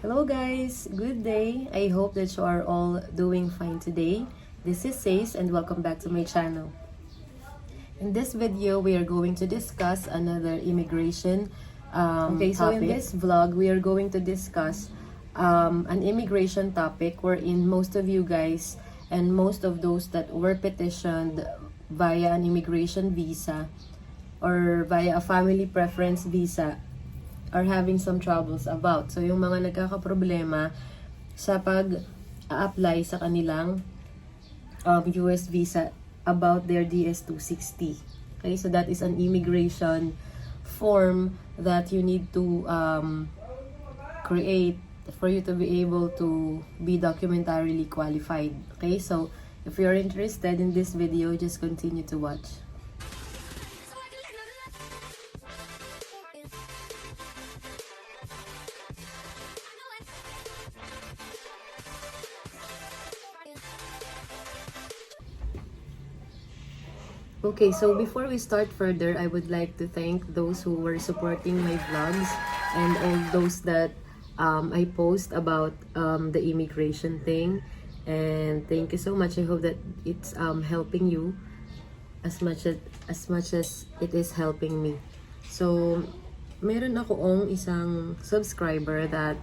Hello guys, good day. I hope that you are all doing fine today. This is Sace and welcome back to my channel. In this video, we are going to discuss another immigration so in this vlog, we are going to discuss an immigration topic wherein most of you guys and most of those that were petitioned via an immigration visa or via a family preference visa are having some troubles about. So, yung mga nagkakaproblema sa pag-apply sa kanilang US visa about their DS-260. Okay, so that is an immigration form that you need to create for you to be able to be documentarily qualified. Okay, so if you're interested in this video, just continue to watch. Okay, so before we start further, I would like to thank those who were supporting my vlogs and all those that I post about the immigration thing. And thank you so much. I hope that it's helping you as much as it is helping me. So, meron akong isang subscriber that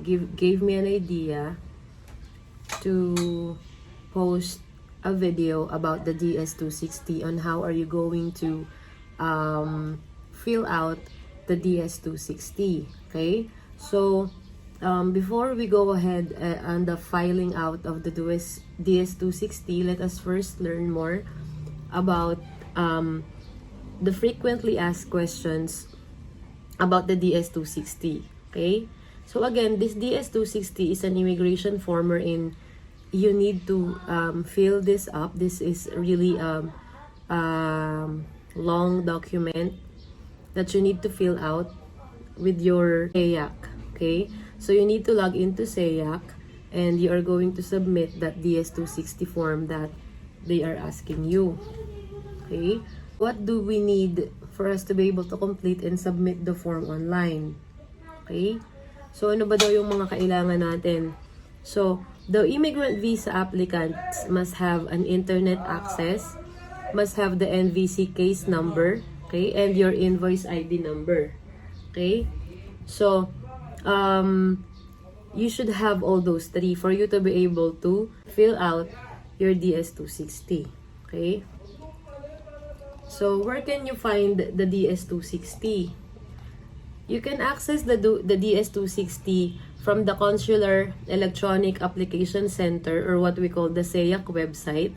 gave me an idea to post a video about the DS-260 on how are you going to fill out the DS-260. Okay, so before we go ahead on the filing out of the DS-260, let us first learn more about the frequently asked questions about the DS-260. Okay, so again, this DS-260 is an immigration form wherein you need to fill this up. This is really a long document that you need to fill out with your SEAC. Okay, so you need to log into SEAC and you are going to submit that DS-260 form that they are asking you. Okay, what do we need for us to be able to complete and submit the form online? Okay, so ano ba daw yung mga kailangan natin? So, the immigrant visa applicants must have an internet access, must have the NVC case number, okay, and your invoice ID number. Okay? So, you should have all those three for you to be able to fill out your DS-260. Okay? So, where can you find the DS-260? You can access the DS-260 from the Consular Electronic Application Center, or what we call the SEAC website,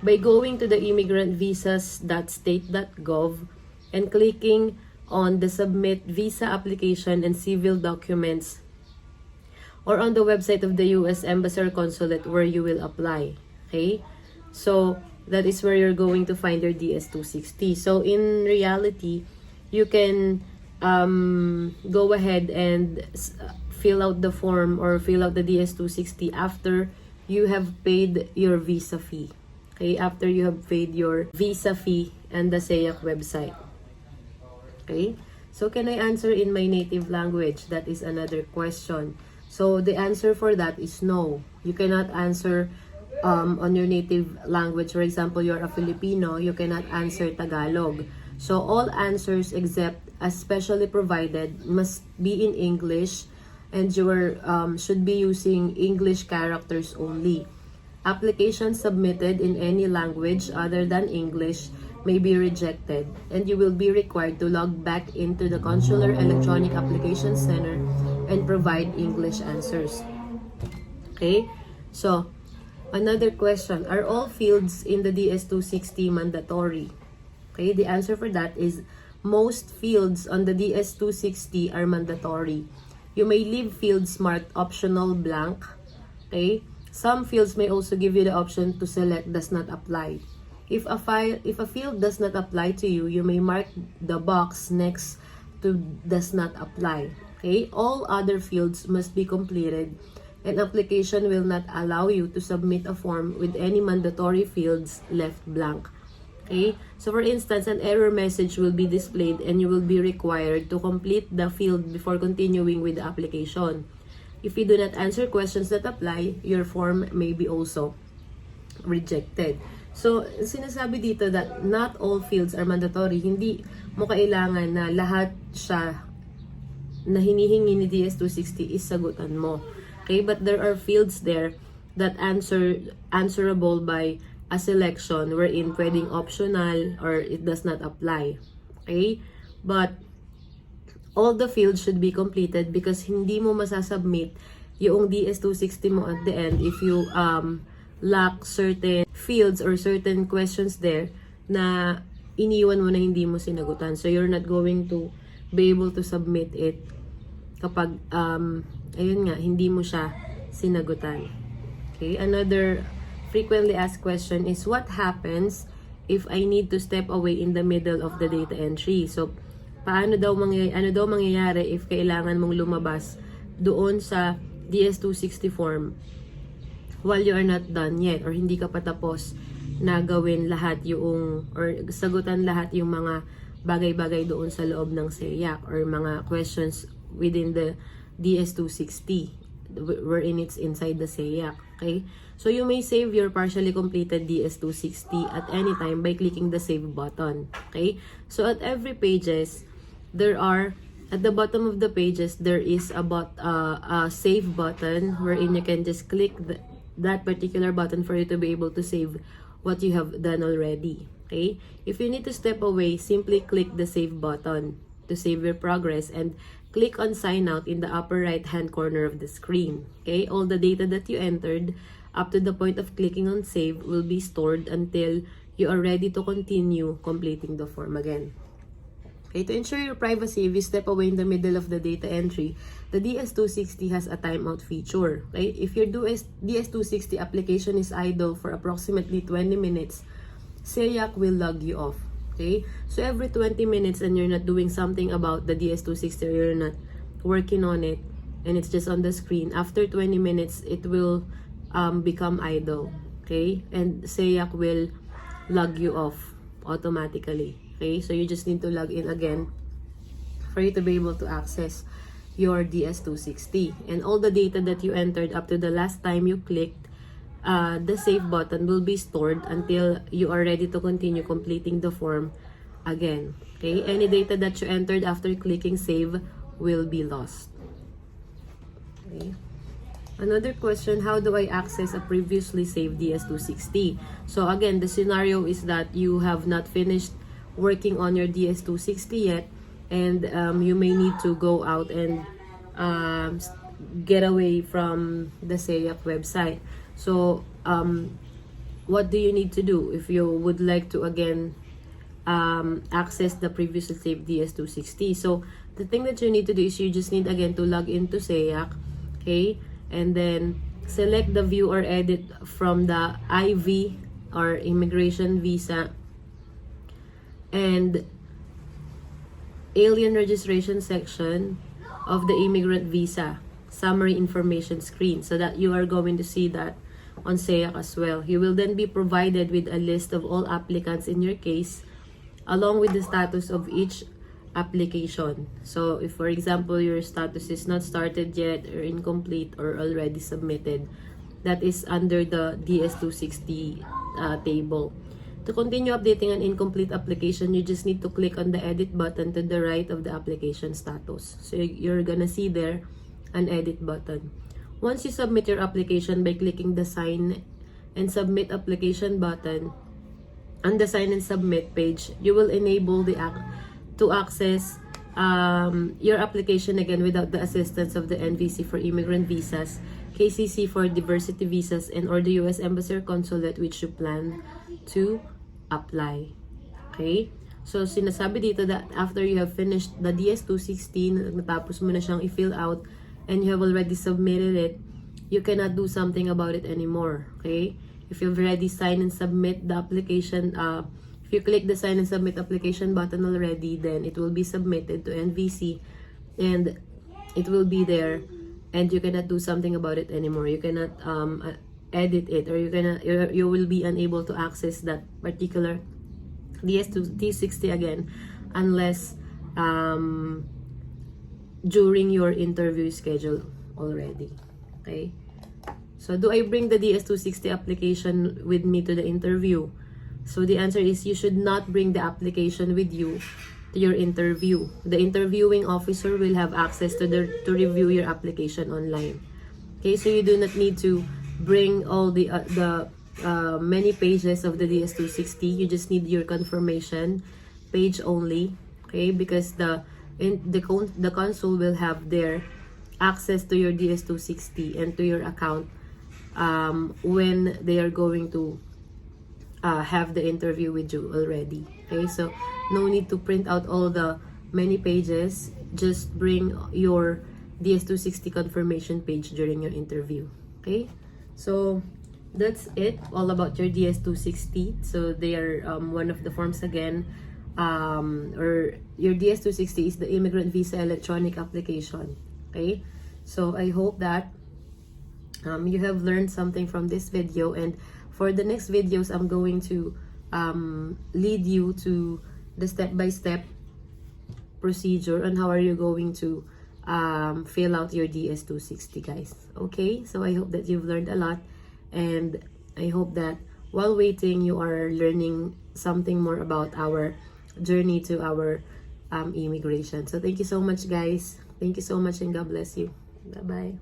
by going to the immigrantvisas.state.gov and clicking on the Submit Visa Application and Civil Documents, or on the website of the U.S. Embassy or Consulate where you will apply. Okay? So, that is where you're going to find your DS-260. So, in reality, you can go ahead and fill out the form or fill out the DS-260 after you have paid your visa fee. Okay, after you have paid your visa fee and the SEAC website. Okay, so can I answer in my native language? That is another question. So the answer for that is no. You cannot answer on your native language. For example, you're a Filipino, you cannot answer Tagalog. So all answers except as specially provided must be in English, and you should be using English characters only. Applications submitted in any language other than English may be rejected, and you will be required to log back into the Consular Electronic Application Center and provide English answers. Okay, so another question, are all fields in the DS-260 mandatory? Okay, the answer for that is most fields on the DS-260 are mandatory. You may leave fields marked optional blank. Okay? Some fields may also give you the option to select does not apply. If a field does not apply to you, you may mark the box next to does not apply. Okay? All other fields must be completed. An application will not allow you to submit a form with any mandatory fields left blank. Okay? So for instance, an error message will be displayed and you will be required to complete the field before continuing with the application. If you do not answer questions that apply, your form may be also rejected. So, sinasabi dito that not all fields are mandatory. Hindi mo kailangan na lahat siya na hinihingi ni DS-260 is sagutan mo. Okay? But there are fields there that answerable by a selection wherein pwedeng optional or it does not apply. Okay? But all the fields should be completed because hindi mo masasubmit yung DS-260 mo at the end if you lack certain fields or certain questions there na iniwan mo na hindi mo sinagutan. So, you're not going to be able to submit it kapag, ayun nga, hindi mo siya sinagutan. Okay, another frequently asked question is, what happens if I need to step away in the middle of the data entry? So, ano daw mangyayari if kailangan mong lumabas doon sa DS-260 form while you are not done yet or hindi ka pa tapos na gawin lahat yung or sagutan lahat yung mga bagay-bagay doon sa loob ng SEAC or mga questions within the DS-260 wherein it's inside the SEAC. Okay? So you may save your partially completed DS-260 at any time by clicking the save button. Okay? So at every pages, at the bottom of the pages, there is a save button wherein you can just click that particular button for you to be able to save what you have done already. Okay? If you need to step away, simply click the save button to save your progress and click on sign out in the upper right hand corner of the screen. Okay? All the data that you entered up to the point of clicking on save will be stored until you are ready to continue completing the form again. Okay, to ensure your privacy, if you step away in the middle of the data entry, the DS-260 has a timeout feature. Okay, if your DS-260 application is idle for approximately 20 minutes, SEAC will log you off. Okay, so every 20 minutes and you're not doing something about the DS-260 or you're not working on it and it's just on the screen, after 20 minutes, it will become idle. Okay, and SEAC will log you off automatically. Okay, so you just need to log in again for you to be able to access your DS-260. And all the data that you entered up to the last time you clicked the save button will be stored until you are ready to continue completing the form again. Okay, any data that you entered after clicking save will be lost. Okay. Another question, how do I access a previously saved DS-260? So again, the scenario is that you have not finished working on your DS-260 yet and you may need to go out and get away from the SEAC website. So what do you need to do if you would like to again access the previously saved DS-260? So the thing that you need to do is you just need again to log into SEAC, okay, and then select the view or edit from the IV or immigration visa and alien registration section of the immigrant visa summary information screen, so that you are going to see that on SEAC as well. You will then be provided with a list of all applicants in your case along with the status of each application. So if for example your status is not started yet or incomplete or already submitted, that is under the DS-260 table. To continue updating an incomplete application, you just need to click on the edit button to the right of the application status. So you're gonna see there an edit button. Once you submit your application by clicking the sign and submit application button on the sign and submit page, you will enable to access your application again without the assistance of the NVC for immigrant visas, KCC for diversity visas, and or the US Embassy or Consulate which you plan to apply. Okay? So, sinasabi dito that after you have finished the DS-260, natapos mo na siyang i-fill out, and you have already submitted it, you cannot do something about it anymore. Okay? If you've already signed and submit the application, if you click the sign and submit application button already, then it will be submitted to NVC and it will be there and you cannot do something about it anymore. You cannot edit it, or you will be unable to access that particular DS2T60 again, unless during your interview schedule already. Okay? So, do I bring the DS260 application with me to the interview? So, the answer is you should not bring the application with you to your interview. The interviewing officer will have access to review your application online. Okay? So, you do not need to bring all the many pages of the DS260. You just need your confirmation page only. Okay? Because the console will have their access to your DS260 and to your account when they are going to have the interview with you already. Okay, so no need to print out all the many pages. Just bring your DS260 confirmation page during your interview. Okay, so that's it all about your DS260. So they are one of the forms again. Or your DS260 is the immigrant visa electronic application. Okay, so I hope that you have learned something from this video, and for the next videos I'm going to lead you to the step-by-step procedure on how are you going to fill out your DS260, guys. Okay, so I hope that you've learned a lot, and I hope that while waiting you are learning something more about our journey to our immigration. So thank you so much, guys. Thank you so much, and God bless you. Bye-bye.